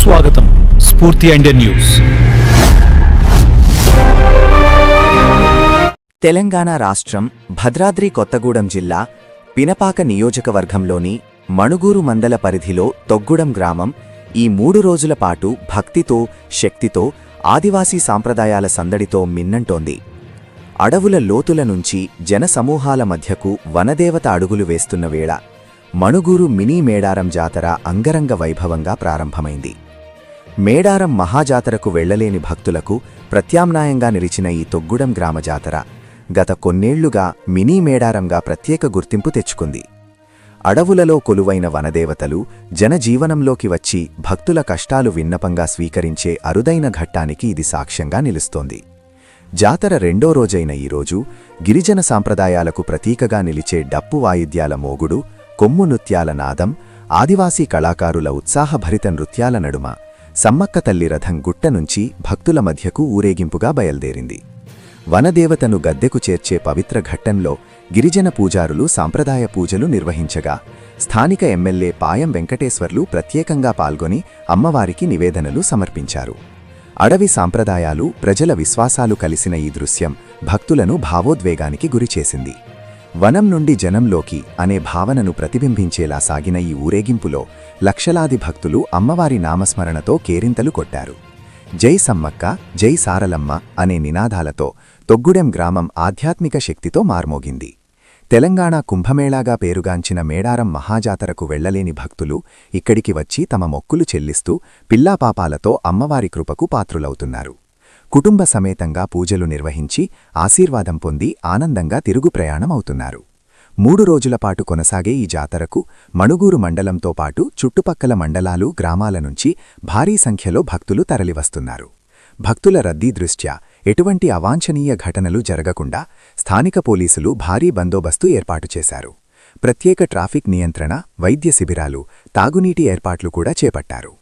సుస్వాగతం స్ఫూర్తి Indian news. Telangana రాష్ట్రం భద్రాద్రి కొత్తగూడెం జిల్లా పినపాక నియోజకవర్గంలోని మణుగూరు మండల పరిధిలో తొగ్గుడం గ్రామం ఈ 3 రోజుల పాటు భక్తితో, శక్తితో, ఆదివాసీ సాంప్రదాయాల సందడితో మిన్నంటోంది. అడవుల లోతుల నుంచి జనసమూహాల మధ్యకు వనదేవత అడుగులు వేస్తున్న వేళ మణుగూరు మినీ మేడారం జాతర అంగరంగ వైభవంగా ప్రారంభమైంది. మేడారం మహాజాతరకు వెళ్లలేని భక్తులకు ప్రత్యామ్నాయంగా నిలిచిన ఈ తొగ్గుడం గ్రామ జాతర గత కొన్నేళ్లుగా మినీ మేడారంగా ప్రత్యేక గుర్తింపు తెచ్చుకుంది. అడవులలో కొలువైన వనదేవతలు జనజీవనంలోకి వచ్చి భక్తుల కష్టాలు విన్నపంగా స్వీకరించే అరుదైన ఘట్టానికి ఇది సాక్ష్యంగా నిలుస్తోంది. జాతర 2వ రోజైన ఈరోజు గిరిజన సాంప్రదాయాలకు ప్రతీకగా నిలిచే డప్పు వాయిద్యాల మోగుడు, కొమ్ము నృత్యాల నాదం, ఆదివాసీ కళాకారుల ఉత్సాహభరిత నృత్యాల నడుమ సమ్మక్క తల్లి రథం గుట్ట నుంచి భక్తుల మధ్యకు ఊరేగింపుగా బయల్దేరింది. వనదేవతను గద్దెకు చేర్చే పవిత్ర ఘట్టంలో గిరిజన పూజారులు సాంప్రదాయ పూజలు నిర్వహించగా స్థానిక ఎమ్మెల్యే పాయం వెంకటేశ్వర్లు ప్రత్యేకంగా పాల్గొని అమ్మవారికి నివేదనలు సమర్పించారు. అడవి సాంప్రదాయాలు, ప్రజల విశ్వాసాలు కలిసిన ఈ దృశ్యం భక్తులను భావోద్వేగానికి గురిచేసింది. వనం నుండి జనంలోకి అనే భావనను ప్రతిబింబించేలా సాగిన ఈ ఊరేగింపులో లక్షలాది భక్తులు అమ్మవారి నామస్మరణతో కేరింతలు కొట్టారు. జై సమ్మక్క, జై సారలమ్మ అనే నినాదాలతో తొగ్గుడెం గ్రామం ఆధ్యాత్మిక శక్తితో మార్మోగింది. తెలంగాణ కుంభమేళాగా పేరుగాంచిన మేడారం మహాజాతరకు వెళ్లలేని భక్తులు ఇక్కడికి వచ్చి తమ మొక్కులు చెల్లిస్తూ పిల్లాపాపాలతో అమ్మవారి కృపకు పాత్రులవుతున్నారు. కుటుంబ సమేతంగా పూజలు నిర్వహించి ఆశీర్వాదం పొంది ఆనందంగా తిరుగు ప్రయాణం అవుతున్నారు. 3 రోజుల పాటు కొనసాగే ఈ జాతరకు మణుగూరు మండలంతో పాటు చుట్టుపక్కల మండలాలు, గ్రామాల నుంచి భారీ సంఖ్యలో భక్తులు తరలివస్తున్నారు. భక్తుల రద్దీ దృష్ట్యా ఎటువంటి అవాంఛనీయ ఘటనలు జరగకుండా స్థానిక పోలీసులు భారీ బందోబస్తు ఏర్పాటు చేశారు. ప్రత్యేక ట్రాఫిక్ నియంత్రణ, వైద్య శిబిరాలు, తాగునీటి ఏర్పాట్లు కూడా చేపట్టారు.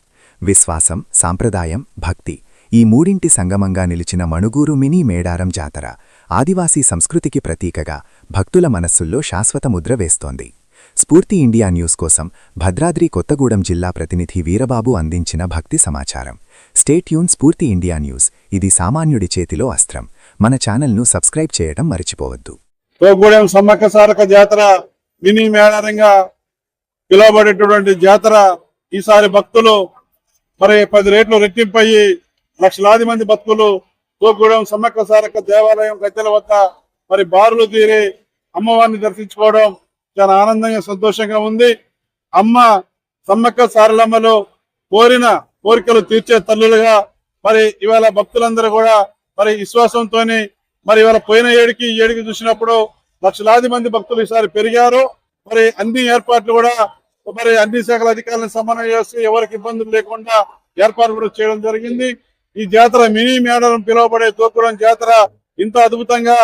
విశ్వాసం, సాంప్రదాయం, భక్తి ఈ మూడింటి సంగమంగా నిలిచిన మణుగూరు మినీ మేడారం జాతర ఆదివాసీ సంస్కృతికి ప్రతీకగా భక్తుల మనస్సుల్లో శాశ్వత ముద్ర వేస్తోంది. స్ఫూర్తి ఇండియా న్యూస్ కోసం భద్రాద్రి కొత్తగూడెం జిల్లా ప్రతినిధి వీరబాబు అందించిన భక్తి సమాచారం. స్టే ట్యూన్ స్ఫూర్తి ఇండియా న్యూస్. ఇది సామాన్యుడి చేతిలో అస్త్రం. మన ఛానల్ను సబ్స్క్రైబ్ చేయడం మర్చిపోవద్దు. తొగ్గుడెం సమ్మక్క సారక్క జాతర మినీ మేడారంగా పిలువబడేటువంటి జాతర ఈసారి భక్తులు 10 రెట్లు రెట్టింపయ్యి లక్షలాది మంది భక్తులు తొగ్గుడెం సమ్మక్క సారక్క దేవాలయం గద్దెల వద్ద బారులు తీరి అమ్మవారిని దర్శించుకోవడం చాలా ఆనందంగా, సంతోషంగా ఉంది. అమ్మ సమ్మక్క సారలమ్మలో కోరిన కోరికలు తీర్చే తల్లులుగా ఇవాళ భక్తులందరూ కూడా విశ్వాసంతో ఇవాళ పోయిన ఏడికి ఈ ఏడికి చూసినప్పుడు లక్షలాది మంది భక్తులు ఈసారి పెరిగారు. అన్ని ఏర్పాట్లు కూడా అన్ని శాఖల అధికారులను సమన్వయం చేసి ఎవరికి ఇబ్బందులు లేకుండా ఏర్పాట్లు కూడా చేయడం జరిగింది. ఈ జాతర మినీ మేడారం పిలువబడే తొగ్గుడం జాతర ఇంత అద్భుతంగా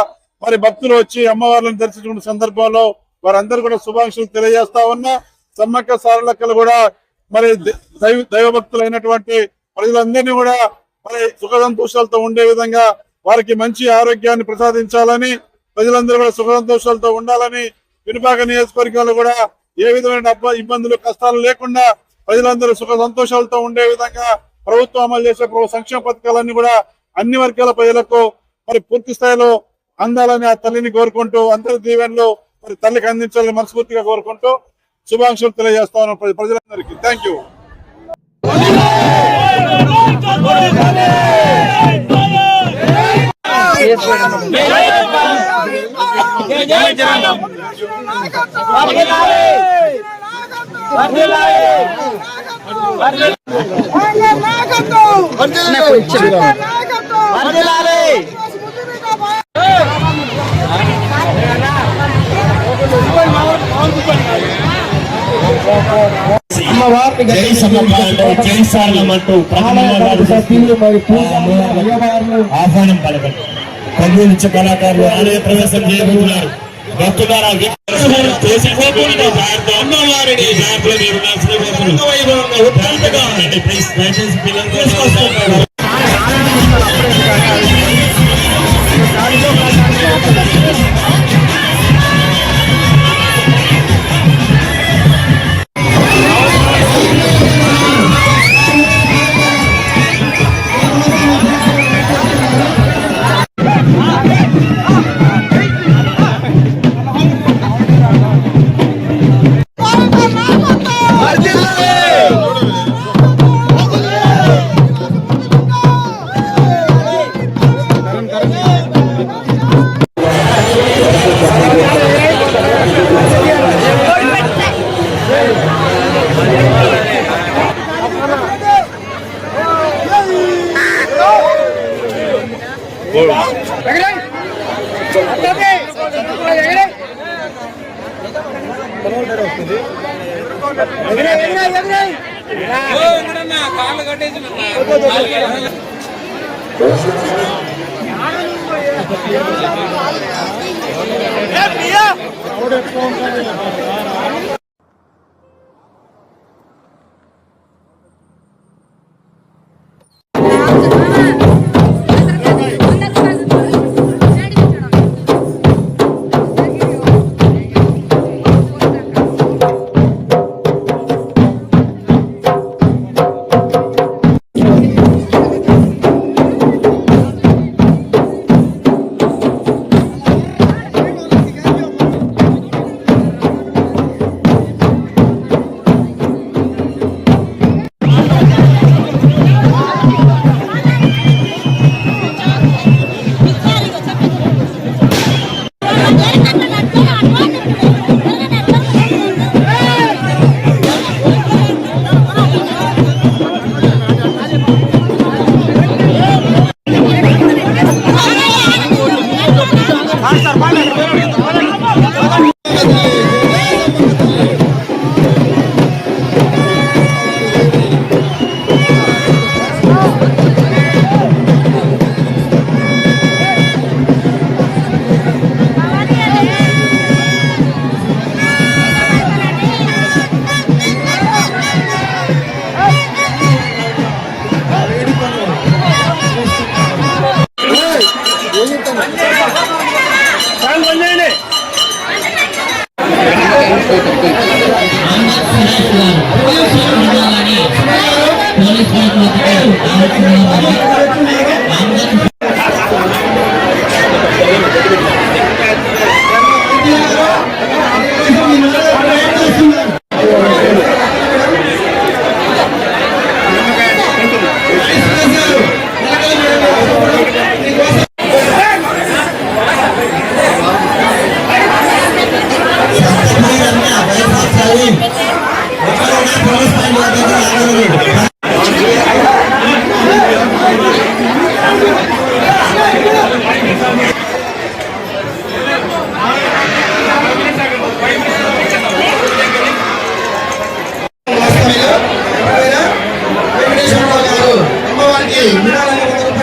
భక్తులు వచ్చి అమ్మవార్లను దర్శించుకున్న సందర్భంలో వారందరూ కూడా శుభాకాంక్షలు తెలియజేస్తా ఉన్నా. సమ్మక్క సారలక్కలు కూడా దైవభక్తులైనటువంటి ప్రజలందరినీ కూడా సుఖ సంతోషాలతో ఉండే విధంగా వారికి మంచి ఆరోగ్యాన్ని ప్రసాదించాలని, ప్రజలందరూ కూడా సుఖ సంతోషాలతో ఉండాలని, పినపాక నియోజకవర్గంలో కూడా ఏ విధమైన ఇబ్బందులు, కష్టాలు లేకుండా ప్రజలందరూ సుఖ సంతోషాలతో ఉండే విధంగా ప్రభుత్వం అమలు చేసే సంక్షేమ పథకాలన్నీ కూడా అన్ని వర్గాల ప్రజలకు పూర్తి స్థాయిలో అందాలని ఆ తల్లిని కోరుకుంటూ, అందరి దీవెనలు తల్లికి అందించాలని మనస్ఫూర్తిగా కోరుకుంటూ శుభాకాంక్షలు తెలియజేస్తా ఉన్నాం ప్రజలందరికీ. Thank you. ఆహ్వానం పలకండి. ప్రజల కళాకారులు ఆలయ ప్రవేశం చేయబోతున్నారు. భక్తులారా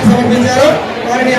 సమర్పించారు వారిని